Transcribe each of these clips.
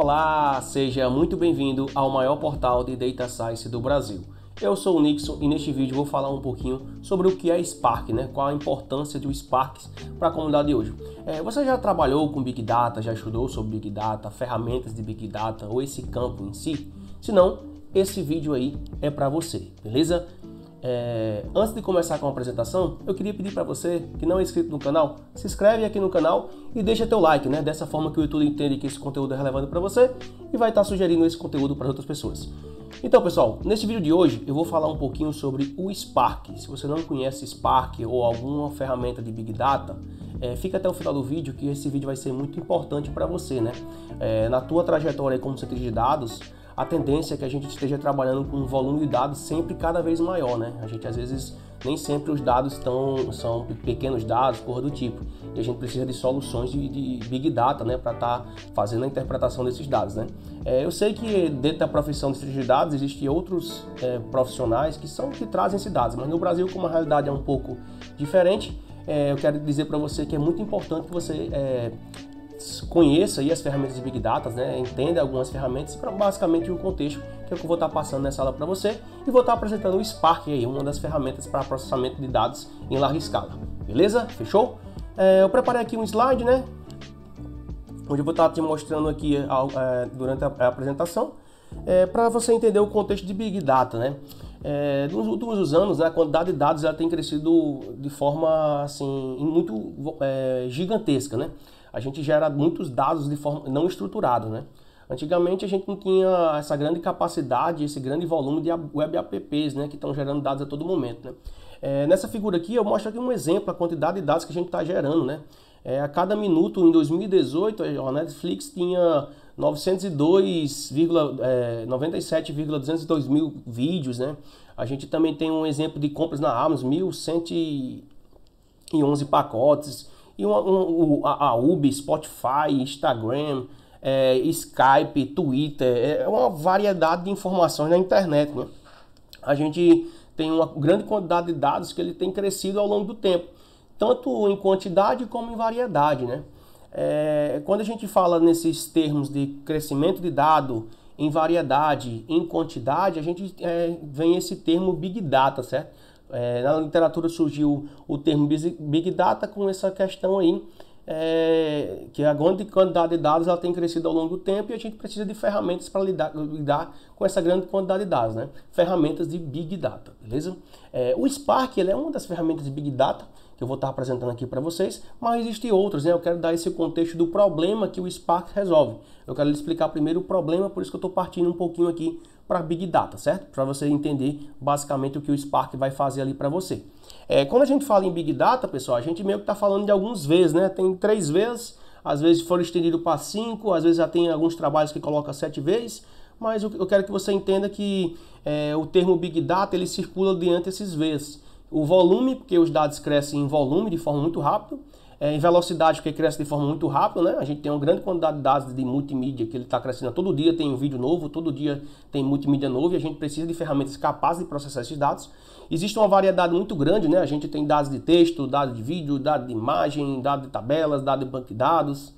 Olá, seja muito bem-vindo ao maior portal de Data Science do Brasil. Eu sou o Nixon e neste vídeo vou falar um pouquinho sobre o que é Spark, qual a importância do Spark para a comunidade de hoje. Você já trabalhou com Big Data, já estudou sobre Big Data, ferramentas de Big Data ou esse campo em si? Se não, esse vídeo aí é para você, beleza? Antes de começar com a apresentação, eu queria pedir para você que não é inscrito no canal, se inscreve aqui no canal e deixa teu like, Dessa forma que o YouTube entende que esse conteúdo é relevante para você e vai estar sugerindo esse conteúdo para outras pessoas. Então, pessoal, nesse vídeo de hoje eu vou falar um pouquinho sobre o Spark. Se você não conhece Spark ou alguma ferramenta de Big Data, fica até o final do vídeo que esse vídeo vai ser muito importante para você, na tua trajetória como cientista de dados. A tendência é que a gente esteja trabalhando com um volume de dados sempre cada vez maior, A gente às vezes nem sempre os dados são pequenos dados, coisa do tipo. E a gente precisa de soluções de Big Data, para estar fazendo a interpretação desses dados, Eu sei que dentro da profissão de cientista de dados existem outros profissionais que trazem esses dados, mas no Brasil, como a realidade é um pouco diferente, eu quero dizer para você que é muito importante que você conheça aí as ferramentas de Big Data, entenda algumas ferramentas para basicamente o contexto que eu vou estar passando nessa aula para você e vou estar apresentando o Spark aí, uma das ferramentas para processamento de dados em larga escala, beleza? Fechou? Eu preparei aqui um slide, onde eu vou estar te mostrando aqui durante a apresentação, para você entender o contexto de Big Data, Nos últimos anos, a quantidade de dados ela tem crescido de forma assim muito gigantesca, A gente gera muitos dados de forma não estruturada, Antigamente a gente não tinha essa grande capacidade, esse grande volume de web apps, que estão gerando dados a todo momento, Nessa figura aqui eu mostro aqui um exemplo, a quantidade de dados que a gente está gerando, A cada minuto, em 2018, a Netflix tinha 97,202 mil vídeos, A gente também tem um exemplo de compras na Amazon, 1.111 pacotes, e a Uber, Spotify, Instagram, Skype, Twitter, é uma variedade de informações na internet, A gente tem uma grande quantidade de dados que ele tem crescido ao longo do tempo, tanto em quantidade como em variedade, Quando a gente fala nesses termos de crescimento de dado, em variedade, em quantidade, a gente vem esse termo Big Data, certo? Na literatura surgiu o termo Big Data com essa questão aí, que a grande quantidade de dados ela tem crescido ao longo do tempo e a gente precisa de ferramentas para lidar com essa grande quantidade de dados, Ferramentas de Big Data, beleza? O Spark ele é uma das ferramentas de Big Data que eu vou estar apresentando aqui para vocês, mas existem outras, Eu quero dar esse contexto do problema que o Spark resolve. Eu quero lhe explicar primeiro o problema, por isso que eu estou partindo um pouquinho aqui para Big Data, certo? Para você entender basicamente o que o Spark vai fazer ali para você. Quando a gente fala em Big Data, pessoal, a gente meio que está falando de alguns Vs, Tem 3 Vs, às vezes foram estendido para 5, às vezes já tem alguns trabalhos que colocam 7 Vs, mas eu quero que você entenda que o termo Big Data ele circula diante desses Vs. O volume, porque os dados crescem em volume de forma muito rápida, em velocidade, porque cresce de forma muito rápida, A gente tem uma grande quantidade de dados de multimídia que ele está crescendo. Todo dia tem um vídeo novo, todo dia tem multimídia novo e a gente precisa de ferramentas capazes de processar esses dados. Existe uma variedade muito grande, A gente tem dados de texto, dados de vídeo, dados de imagem, dados de tabelas, dados de banco de dados.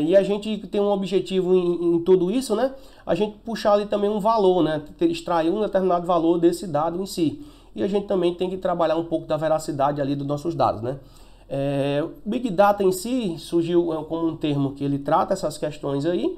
E a gente tem um objetivo em tudo isso, A gente puxar ali também um valor, Extrair um determinado valor desse dado em si. E a gente também tem que trabalhar um pouco da veracidade ali dos nossos dados, O Big Data em si surgiu como um termo que ele trata essas questões aí,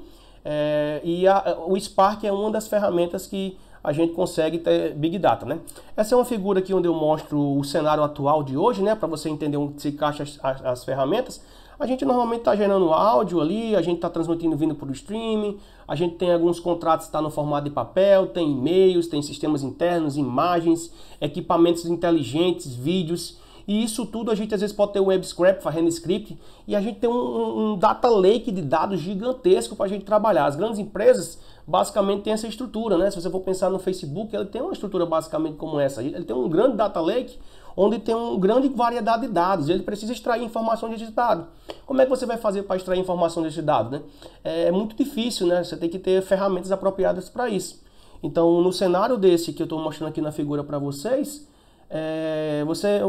o Spark é uma das ferramentas que a gente consegue ter Big Data, Essa é uma figura aqui onde eu mostro o cenário atual de hoje, para você entender onde se encaixam as ferramentas. A gente normalmente está gerando áudio ali, a gente está transmitindo vindo por streaming, a gente tem alguns contratos que estão no formato de papel, tem e-mails, tem sistemas internos, imagens, equipamentos inteligentes, vídeos. E isso tudo a gente às vezes pode ter um web scrap, fazendo script, e a gente tem um data lake de dados gigantesco para a gente trabalhar. As grandes empresas basicamente têm essa estrutura, Se você for pensar no Facebook, ele tem uma estrutura basicamente como essa. Ele tem um grande data lake, onde tem uma grande variedade de dados, ele precisa extrair informações desse dado. Como é que você vai fazer para extrair informação desse dado? É muito difícil, Você tem que ter ferramentas apropriadas para isso. Então, no cenário desse que eu estou mostrando aqui na figura para vocês,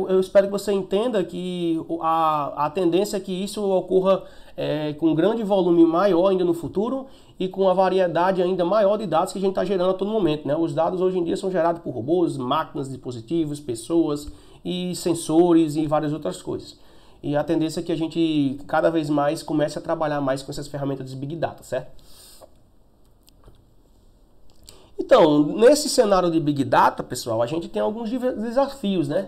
eu espero que você entenda que a tendência é que isso ocorra com um grande volume maior ainda no futuro e com uma variedade ainda maior de dados que a gente está gerando a todo momento, né? Os dados hoje em dia são gerados por robôs, máquinas, dispositivos, pessoas e sensores e várias outras coisas. E a tendência é que a gente cada vez mais comece a trabalhar mais com essas ferramentas de Big Data, certo? Então, nesse cenário de Big Data, pessoal, a gente tem alguns desafios, né?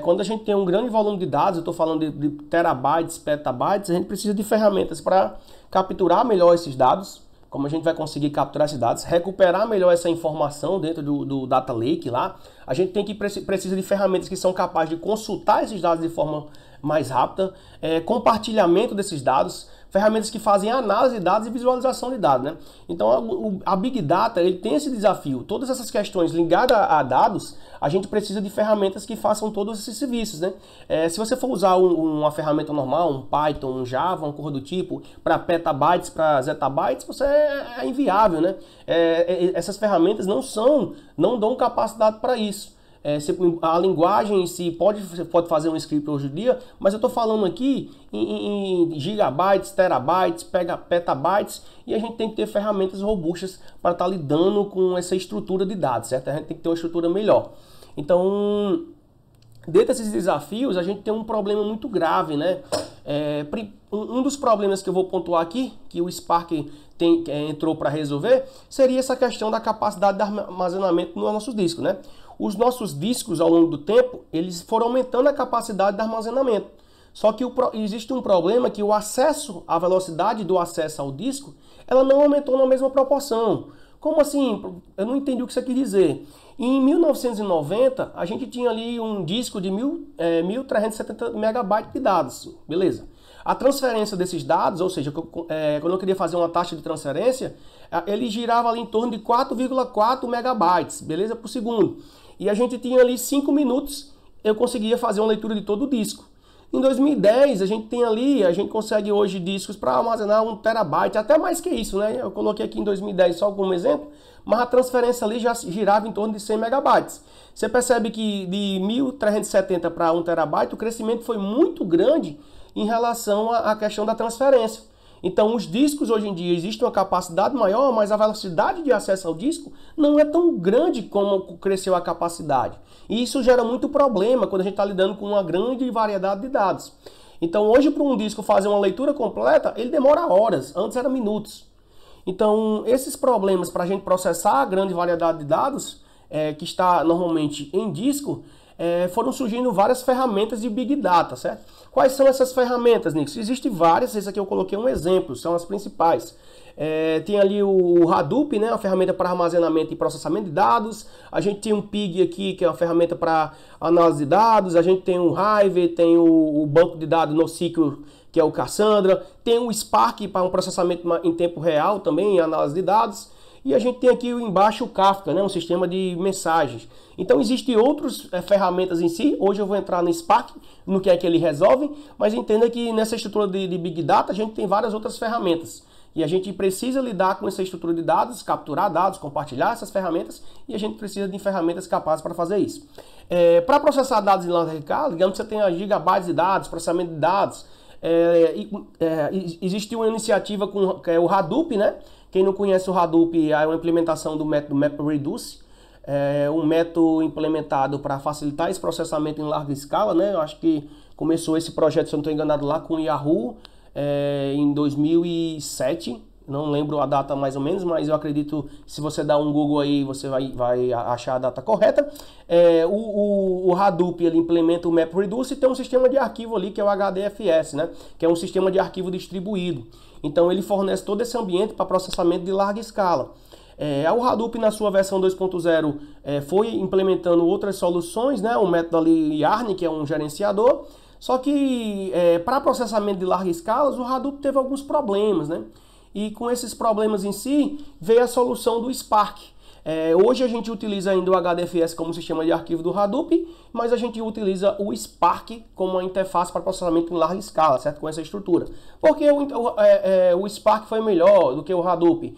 Quando a gente tem um grande volume de dados, eu estou falando de terabytes, petabytes, a gente precisa de ferramentas para capturar melhor esses dados, como a gente vai conseguir capturar esses dados, recuperar melhor essa informação dentro do Data Lake lá. A gente precisa de ferramentas que são capazes de consultar esses dados de forma mais rápida, compartilhamento desses dados, ferramentas que fazem análise de dados e visualização de dados, né? Então a Big Data ele tem esse desafio. Todas essas questões ligadas a dados, a gente precisa de ferramentas que façam todos esses serviços, né? Se você for usar uma ferramenta normal, um Python, um Java, uma coisa do tipo, para petabytes, para zettabytes, você é inviável, né? Essas ferramentas não dão capacidade para isso. A linguagem em si pode fazer um script hoje em dia, mas eu estou falando aqui em gigabytes, terabytes, petabytes, e a gente tem que ter ferramentas robustas para estar lidando com essa estrutura de dados, certo? A gente tem que ter uma estrutura melhor. Então, dentro desses desafios, a gente tem um problema muito grave, né? Um dos problemas que eu vou pontuar aqui, que o Spark entrou para resolver, seria essa questão da capacidade de armazenamento nos nossos discos, né? Os nossos discos, ao longo do tempo, eles foram aumentando a capacidade de armazenamento. Só que existe um problema que a velocidade do acesso ao disco, ela não aumentou na mesma proporção. Como assim? Eu não entendi o que você quer dizer. Em 1990, a gente tinha ali um disco de 1.370 megabytes de dados, beleza? A transferência desses dados, ou seja, quando eu queria fazer uma taxa de transferência, ele girava ali em torno de 4,4 megabytes, beleza? Por segundo. E a gente tinha ali 5 minutos, eu conseguia fazer uma leitura de todo o disco. Em 2010, a gente consegue hoje discos para armazenar 1 terabyte, até mais que isso, né? Eu coloquei aqui em 2010 só como exemplo, mas a transferência ali já girava em torno de 100 megabytes. Você percebe que de 1.370 para 1 terabyte, o crescimento foi muito grande em relação à questão da transferência. Então, os discos hoje em dia existe uma capacidade maior, mas a velocidade de acesso ao disco não é tão grande como cresceu a capacidade. E isso gera muito problema quando a gente está lidando com uma grande variedade de dados. Então, hoje, para um disco fazer uma leitura completa, ele demora horas, antes era minutos. Então, esses problemas para a gente processar a grande variedade de dados, que está normalmente em disco, foram surgindo várias ferramentas de Big Data, certo? Quais são essas ferramentas, Nix? Existem várias, esse aqui eu coloquei um exemplo, são as principais. Tem ali o Hadoop, né, uma ferramenta para armazenamento e processamento de dados. A gente tem um Pig aqui, que é uma ferramenta para análise de dados. A gente tem o Hive, tem o banco de dados NoSQL, que é o Cassandra. Tem o Spark para um processamento em tempo real também, análise de dados. E a gente tem aqui embaixo o Kafka, né, um sistema de mensagens. Então existem outras ferramentas em si. Hoje eu vou entrar no Spark, no que é que ele resolve, mas entenda que nessa estrutura de Big Data a gente tem várias outras ferramentas. E a gente precisa lidar com essa estrutura de dados, capturar dados, compartilhar essas ferramentas, e a gente precisa de ferramentas capazes para fazer isso. Para processar dados em larga escala, digamos que você tenha gigabytes de dados, processamento de dados, existe uma iniciativa que é o Hadoop, né? Quem não conhece o Hadoop é uma implementação do método MapReduce, um método implementado para facilitar esse processamento em larga escala, né? Eu acho que começou esse projeto, se eu não estou enganado, lá com o Yahoo em 2007, não lembro a data mais ou menos, mas eu acredito que se você dar um Google aí, você vai achar a data correta. O Hadoop ele implementa o MapReduce e tem um sistema de arquivo ali que é o HDFS, né? Que é um sistema de arquivo distribuído. Então ele fornece todo esse ambiente para processamento de larga escala. O Hadoop na sua versão 2.0 foi implementando outras soluções, né? O método ali Yarn, que é um gerenciador. Só que para processamento de larga escala, o Hadoop teve alguns problemas, né? E com esses problemas em si, veio a solução do Spark. Hoje a gente utiliza ainda o HDFS como sistema de arquivo do Hadoop, mas a gente utiliza o Spark como uma interface para processamento em larga escala, certo? Com essa estrutura. Porque o Spark foi melhor do que o Hadoop?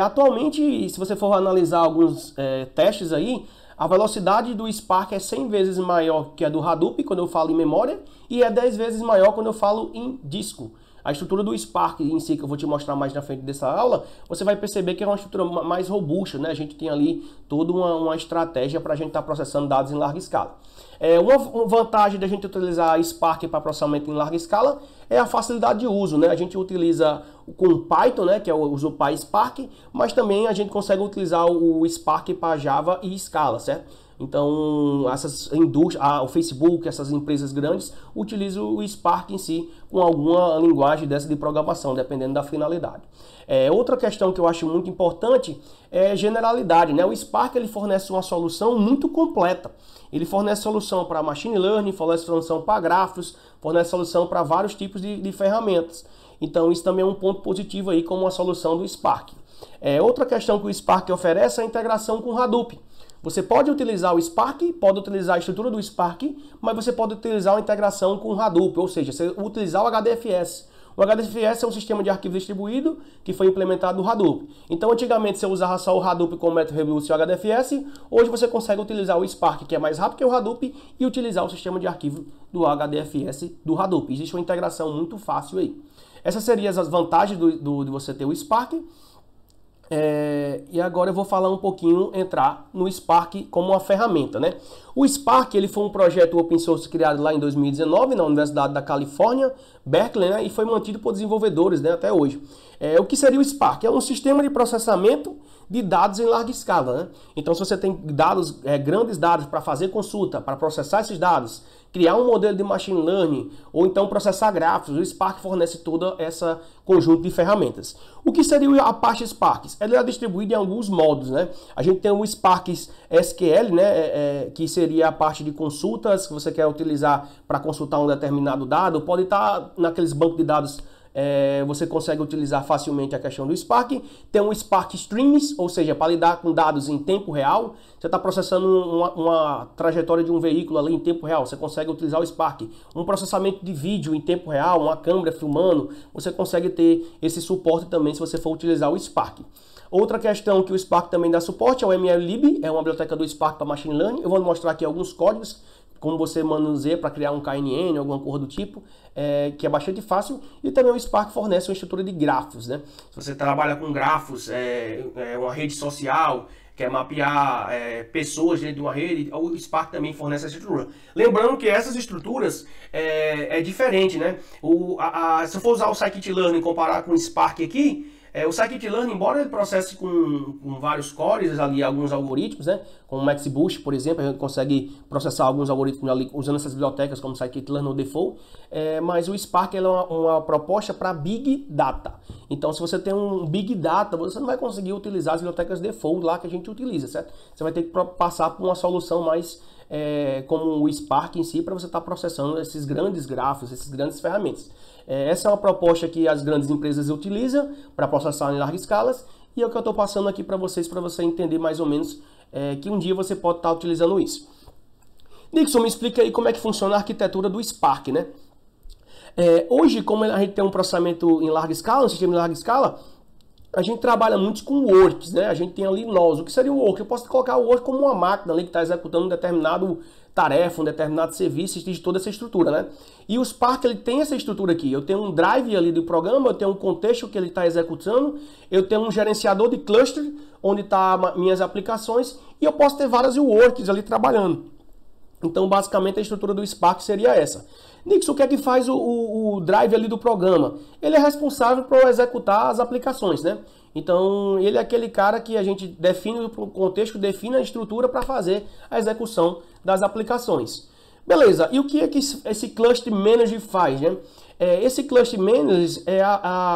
Atualmente, se você for analisar alguns testes aí, a velocidade do Spark é 100 vezes maior que a do Hadoop quando eu falo em memória e é 10 vezes maior quando eu falo em disco. A estrutura do Spark em si, que eu vou te mostrar mais na frente dessa aula, você vai perceber que é uma estrutura mais robusta, né? A gente tem ali toda uma estratégia para a gente estar processando dados em larga escala. Uma vantagem da gente utilizar Spark para processamento em larga escala é a facilidade de uso, né? A gente utiliza com Python, né, que é o PySpark, mas também a gente consegue utilizar o Spark para Java e Scala, certo? Então, essas indústrias, o Facebook, essas empresas grandes, utilizam o Spark em si com alguma linguagem dessa de programação, dependendo da finalidade. Outra questão que eu acho muito importante é generalidade, né? O Spark ele fornece uma solução muito completa. Ele fornece solução para machine learning, fornece solução para gráficos, fornece solução para vários tipos de ferramentas. Então, isso também é um ponto positivo aí como uma solução do Spark. Outra questão que o Spark oferece é a integração com o Hadoop. Você pode utilizar o Spark, pode utilizar a estrutura do Spark, mas você pode utilizar uma integração com o Hadoop, ou seja, você utilizar o HDFS. O HDFS é um sistema de arquivo distribuído que foi implementado no Hadoop. Então, antigamente você usava só o Hadoop como método Revolution e o HDFS, hoje você consegue utilizar o Spark, que é mais rápido que o Hadoop, e utilizar o sistema de arquivo do HDFS do Hadoop. Existe uma integração muito fácil aí. Essas seriam as vantagens de você ter o Spark. E agora eu vou falar um pouquinho, entrar no Spark como uma ferramenta, né? O Spark ele foi um projeto open source criado lá em 2019 na Universidade da Califórnia, Berkeley, né? E foi mantido por desenvolvedores, né, até hoje. O que seria o Spark? É um sistema de processamento de dados em larga escala, né? Então, se você tem dados, grandes dados para fazer consulta, para processar esses dados, criar um modelo de machine learning, ou então processar gráficos, o Spark fornece todo esse conjunto de ferramentas. O que seria a parte Spark? Ela é distribuída em alguns modos, né? A gente tem o Spark SQL, né? Que seria a parte de consultas que você quer utilizar para consultar um determinado dado, pode estar naqueles bancos de dados. Você consegue utilizar facilmente a questão do Spark. Tem um Spark Streams, ou seja, para lidar com dados em tempo real. Você está processando uma trajetória de um veículo ali em tempo real, você consegue utilizar o Spark. Um processamento de vídeo em tempo real, uma câmera filmando, você consegue ter esse suporte também se você for utilizar o Spark. Outra questão que o Spark também dá suporte é o MLlib, é uma biblioteca do Spark para Machine Learning. Eu vou mostrar aqui alguns códigos, como você manuseia para criar um KNN, alguma coisa do tipo, que é bastante fácil. E também o Spark fornece uma estrutura de grafos, né? Se você trabalha com grafos, uma rede social, quer mapear pessoas dentro de uma rede, o Spark também fornece essa estrutura. Lembrando que essas estruturas é diferente, né? Se eu for usar o Scikit-Learn e comparar com o Spark aqui, o Scikit-Learn, embora ele processe com vários cores ali, alguns algoritmos, né? Com o MaxBoost, por exemplo, a gente consegue processar alguns algoritmos ali usando essas bibliotecas como Scikit-Learn ou Default, mas o Spark é uma proposta para Big Data. Então, se você tem um Big Data, você não vai conseguir utilizar as bibliotecas Default lá que a gente utiliza, certo? Você vai ter que passar por uma solução mais como o Spark em si, para você estar processando esses grandes grafos, essas grandes ferramentas. Essa é uma proposta que as grandes empresas utilizam para processar em largas escalas, e é o que eu estou passando aqui para você entender mais ou menos que um dia você pode estar utilizando isso. Nixon, me explica aí como é que funciona a arquitetura do Spark, né? Hoje, como a gente tem um processamento em larga escala, um sistema em larga escala, a gente trabalha muito com works, né? A gente tem ali nós. O que seria o work? Eu posso colocar o work como uma máquina ali que está executando um determinado tarefa, um determinado serviço, de toda essa estrutura, né? E o Spark, ele tem essa estrutura aqui. Eu tenho um drive ali do programa, eu tenho um contexto que ele está executando, eu tenho um gerenciador de cluster, onde está minhas aplicações, e eu posso ter várias works ali trabalhando. Então, basicamente, a estrutura do Spark seria essa. Nixon, o que é que faz o drive ali do programa? Ele é responsável por executar as aplicações, né? Então, ele é aquele cara que a gente define o contexto, define a estrutura para fazer a execução das aplicações. Beleza, e o que é que esse Cluster Manager faz, né? Esse Cluster Manager é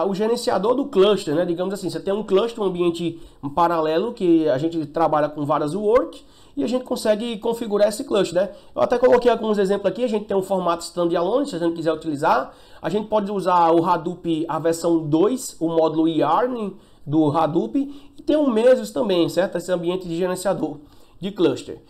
o gerenciador do cluster, né? Digamos assim, você tem um cluster, um ambiente paralelo que a gente trabalha com várias works, e a gente consegue configurar esse cluster, né? Eu até coloquei alguns exemplos aqui. A gente tem um formato standalone, se a gente quiser utilizar. A gente pode usar o Hadoop, a versão 2, o módulo Yarn do Hadoop. E tem o Mesos também, certo? Esse ambiente de gerenciador de cluster.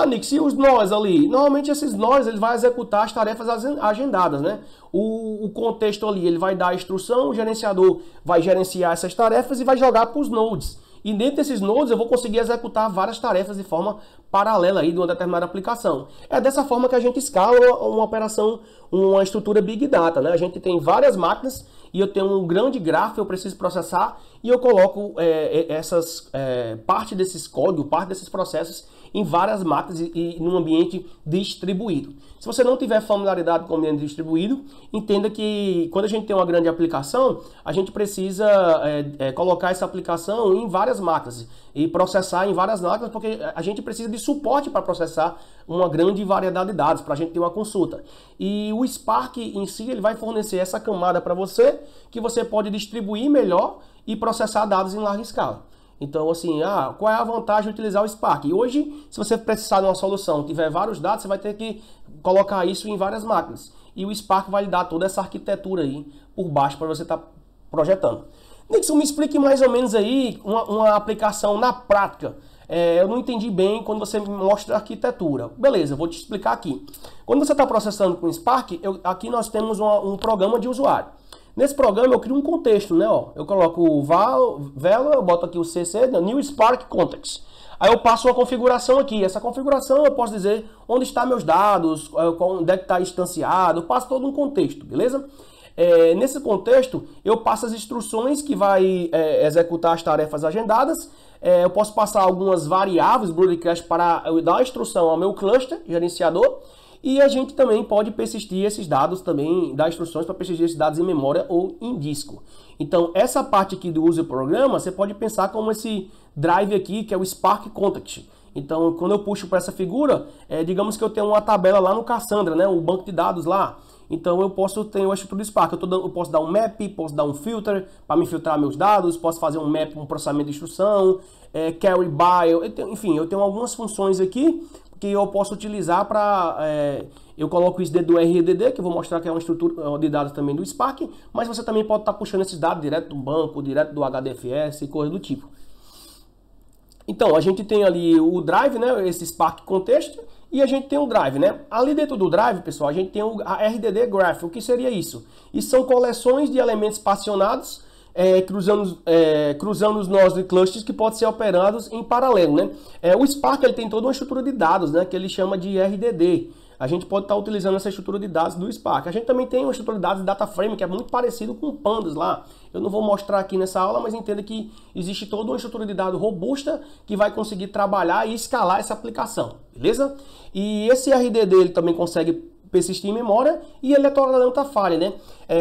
Nix, e os nós ali? Normalmente esses nós, ele vai executar as tarefas agendadas, né? O contexto ali, ele vai dar a instrução, o gerenciador vai gerenciar essas tarefas e vai jogar para os nodes. E dentro desses nodes eu vou conseguir executar várias tarefas de forma paralela aí de uma determinada aplicação. É dessa forma que a gente escala uma operação, uma estrutura Big Data, né? A gente tem várias máquinas e eu tenho um grande gráfico, eu preciso processar e eu coloco parte desses códigos, parte desses processos em várias máquinas e num ambiente distribuído. Se você não tiver familiaridade com o ambiente distribuído, entenda que quando a gente tem uma grande aplicação, a gente precisa colocar essa aplicação em várias máquinas e processar em várias máquinas, porque a gente precisa de suporte para processar uma grande variedade de dados, para a gente ter uma consulta. E o Spark em si, ele vai fornecer essa camada para você, que você pode distribuir melhor e processar dados em larga escala. Então, assim, qual é a vantagem de utilizar o Spark? E hoje, se você precisar de uma solução, tiver vários dados, você vai ter que colocar isso em várias máquinas. E o Spark vai lhe dar toda essa arquitetura aí por baixo para você estar projetando. Nixon, me explique mais ou menos aí uma aplicação na prática. Eu não entendi bem quando você me mostra a arquitetura. Beleza, eu vou te explicar aqui. Quando você está processando com o Spark, aqui nós temos um programa de usuário. Nesse programa eu crio um contexto, né? Eu coloco o Vela, eu boto aqui o CC, New Spark Context. Aí eu passo uma configuração aqui. Essa configuração eu posso dizer onde estão meus dados, onde é que está instanciado, eu passo todo um contexto, beleza? Nesse contexto, eu passo as instruções que vai executar as tarefas agendadas. Eu posso passar algumas variáveis broadcast para eu dar a instrução ao meu cluster gerenciador. E a gente também pode persistir esses dados também, dar instruções para persistir esses dados em memória ou em disco. Então, essa parte aqui do user programa, você pode pensar como esse drive aqui, que é o Spark Context. Então, quando eu puxo para essa figura, digamos que eu tenho uma tabela lá no Cassandra, né, um banco de dados lá. Então, eu posso ter uma estrutura do Spark. Eu posso dar um map, posso dar um filter para me filtrar meus dados, posso fazer um map, um processamento de instrução, carry by, enfim, eu tenho algumas funções aqui que eu posso utilizar para... eu coloco isso dentro do RDD, que eu vou mostrar que é uma estrutura de dados também do Spark, mas você também pode estar puxando esses dados direto do banco, direto do HDFS e coisa do tipo. Então, a gente tem ali o Drive, né, esse Spark Context, e a gente tem o Drive, né? Ali dentro do Drive, pessoal, a gente tem a RDD Graph. O que seria isso? Isso são coleções de elementos particionados, cruzando os nós de clusters que podem ser operados em paralelo, né? O Spark ele tem toda uma estrutura de dados, né, que ele chama de RDD. A gente pode estar utilizando essa estrutura de dados do Spark. A gente também tem uma estrutura de dados de data frame que é muito parecido com o Pandas lá. Eu não vou mostrar aqui nessa aula, mas entenda que existe toda uma estrutura de dados robusta que vai conseguir trabalhar e escalar essa aplicação, beleza? E esse RDD ele também consegue persistir em memória e ele é tolerante à falha, né?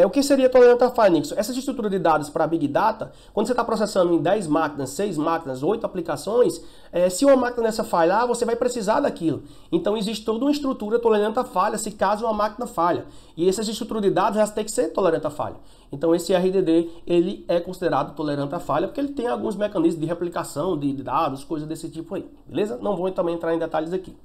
O que seria tolerante à falha, Nixon? Essa estrutura de dados para Big Data, quando você está processando em 10 máquinas, 6 máquinas, 8 aplicações, se uma máquina dessa falhar, você vai precisar daquilo. Então existe toda uma estrutura tolerante à falha, se caso uma máquina falha. E essas estruturas de dados já tem que ser tolerante à falha. Então esse RDD, ele é considerado tolerante à falha, porque ele tem alguns mecanismos de replicação de dados, coisas desse tipo aí, beleza? Não vou também entrar em detalhes aqui.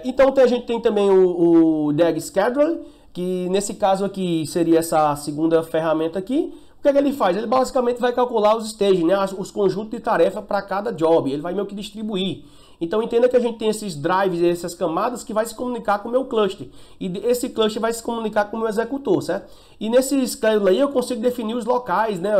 Então a gente tem também o DAG Scheduler, que nesse caso aqui seria essa segunda ferramenta aqui. O que é que ele faz? Ele basicamente vai calcular os stages, né, os conjuntos de tarefa para cada job. Ele vai meio que distribuir. Então entenda que a gente tem esses drives, essas camadas que vai se comunicar com o meu cluster. E esse cluster vai se comunicar com o meu executor, certo? E nesse schedule aí eu consigo definir os locais, né?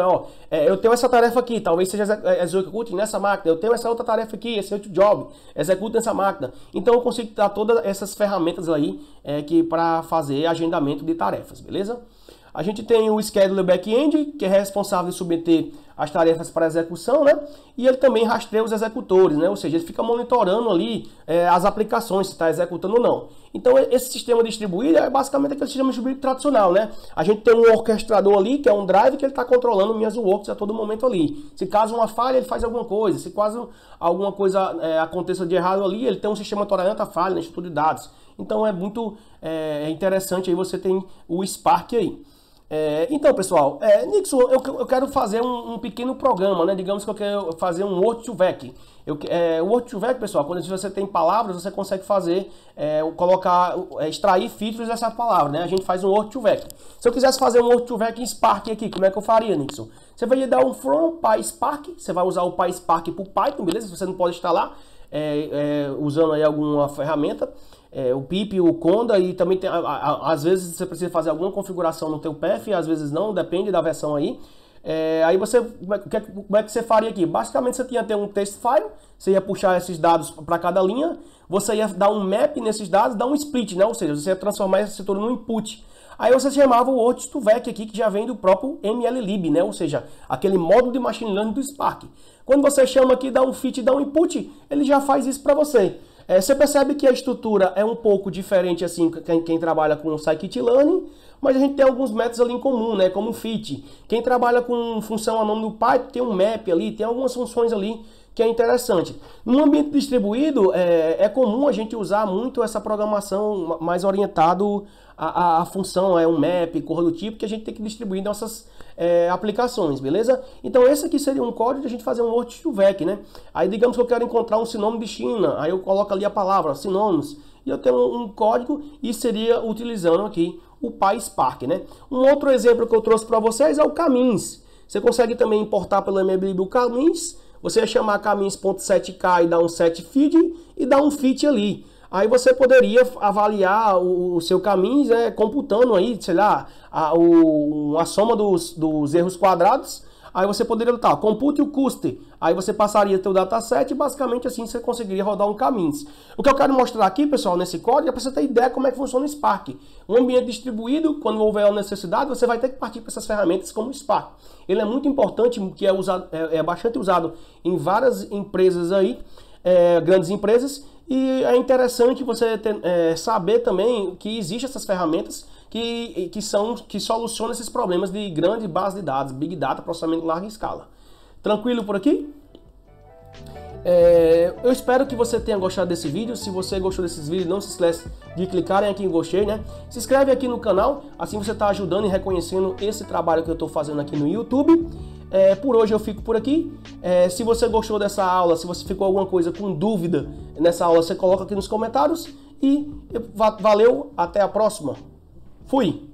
Eu tenho essa tarefa aqui, talvez seja execute nessa máquina. Eu tenho essa outra tarefa aqui, esse outro job, execute nessa máquina. Então eu consigo dar todas essas ferramentas aí para fazer agendamento de tarefas, beleza? A gente tem o Scheduler Backend, que é responsável de submeter as tarefas para execução, né? E ele também rastreia os executores, né? Ou seja, ele fica monitorando ali as aplicações, se está executando ou não. Então, esse sistema distribuído é basicamente aquele sistema distribuído tradicional, né? A gente tem um orquestrador ali, que é um drive, que ele está controlando minhas works a todo momento ali. Se caso uma falha, ele faz alguma coisa. Se caso alguma coisa aconteça de errado ali, ele tem um sistema tolerante à falha na estrutura de dados. Então, é muito interessante aí você tem o Spark aí. Então, pessoal, Nixon, eu quero fazer um pequeno programa, né? Digamos que eu quero fazer um Word2Vec. O Word2Vec, pessoal, quando você tem palavras, você consegue fazer, extrair features dessa palavra, né? A gente faz um Word2Vec. Se eu quisesse fazer um Word2Vec em Spark aqui, como é que eu faria, Nixon? Você vai dar um from PySpark, você vai usar o PySpark para o Python, beleza? Você não pode instalar usando aí alguma ferramenta. O pip, o conda, e também tem, às vezes você precisa fazer alguma configuração no teu path, às vezes não, depende da versão aí. Aí você, como é que você faria aqui? Basicamente você ia ter um text file, você ia puxar esses dados para cada linha, você ia dar um map nesses dados, dar um split, né? Ou seja, você ia transformar essa estrutura no input. Aí você chamava o Word2Vec aqui, que já vem do próprio MLlib, né? Ou seja, aquele módulo de Machine Learning do Spark. Quando você chama aqui, dá um fit, dá um input, ele já faz isso para você. Você percebe que a estrutura é um pouco diferente assim, quem trabalha com Scikit-learn, mas a gente tem alguns métodos ali em comum, né? Como o fit. Quem trabalha com função a nome do Python tem um map ali, tem algumas funções ali que é interessante. No ambiente distribuído, é comum a gente usar muito essa programação mais orientado à função, um map, cor do tipo, que a gente tem que distribuir nossas aplicações, beleza? Então esse aqui seria um código de a gente fazer um Word2Vec, né? Aí digamos que eu quero encontrar um sinônimo de China, aí eu coloco ali a palavra sinônimos, e eu tenho um código e seria utilizando aqui o PySpark, né? Um outro exemplo que eu trouxe para vocês é o Camins. Você consegue também importar pelo MLlib o Camins. Você ia chamar camins.setk e dar um setFeed e dar um fit ali. Aí você poderia avaliar o seu Camins, computando aí, sei lá, a soma dos erros quadrados. Aí você poderia botar, compute o custe. Aí você passaria teu dataset e basicamente assim você conseguiria rodar um Camins. O que eu quero mostrar aqui, pessoal, nesse código é para você ter ideia como é que funciona o Spark. Um ambiente distribuído, quando houver a necessidade, você vai ter que partir para essas ferramentas como o Spark. Ele é muito importante, que é bastante usado em várias empresas aí, grandes empresas, e é interessante você saber também que existem essas ferramentas que solucionam esses problemas de grande base de dados, Big Data, processamento em larga escala. Tranquilo por aqui? Eu espero que você tenha gostado desse vídeo. Se você gostou desses vídeos, não se esqueça de clicar aqui em gostei, né? Se inscreve aqui no canal, assim você está ajudando e reconhecendo esse trabalho que eu estou fazendo aqui no YouTube. Por hoje eu fico por aqui. Se você gostou dessa aula, se você ficou alguma coisa com dúvida nessa aula, você coloca aqui nos comentários. E valeu, até a próxima. Fui!